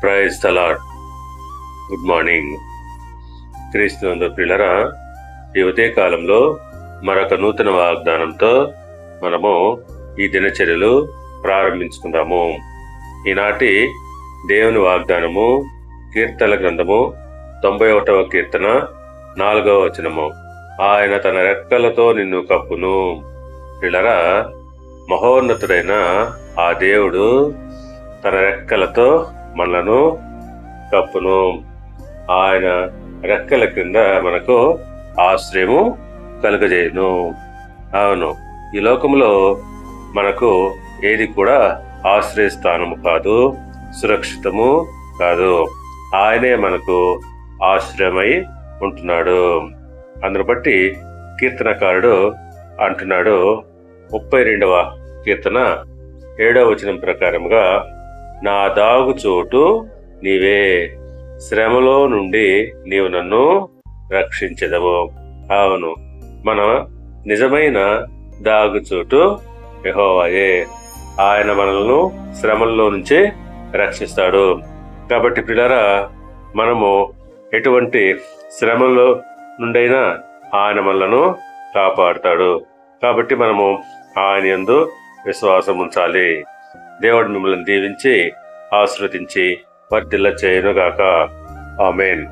Praise the Lord. Good morning. క్రీస్తునందు ప్రియులారా, ఈ ఉదయ కాలంలో మరొక నూతన వాగ్దానంతో మనము ఈ దినచర్యలు ప్రారంభించుకుందాము. ఈనాటి దేవుని వాగ్దానము కీర్తనల గ్రంథము 91వ కీర్తన 4వ వచనము. ఆయన తన రెక్కలతో నిన్ను కప్పును. ప్రియులారా, మహోన్నతుడైన ఆ దేవుడు తన రెక్కలతో మనలను కప్పును. ఆయన రెక్కల క్రింద మనకు ఆశ్రయము కలుగజేయును. అవును, ఈ లోకంలో మనకు ఏది కూడా ఆశ్రయస్థానము కాదు, సురక్షితము కాదు. ఆయనే మనకు ఆశ్రయమై ఉంటున్నాడు. అందును బట్టి కీర్తనకారుడు అంటున్నాడు, 32వ కీర్తన 7వ వచనం ప్రకారముగా, నా దాగు చోటు నీవే, శ్రమలో నుండి నీవు నన్ను రక్షించెదవు. అవును, మన నిజమైన దాగుచోటు యెహోవాయే. ఆయన మనల్ని శ్రమల్లో నుంచి రక్షిస్తాడు. కాబట్టి ప్రియులారా, మనము ఎటువంటి శ్రమల్లో నుండైనా ఆయన మనలను కాపాడుతాడు. కాబట్టి మనము ఆయన యందు విశ్వాసం ఉంచాలి. దేవుడు మిమ్మల్ని దీవించి ఆశీర్వదించి వర్ధిల్ల చేయునుగాక. ఆమేన్.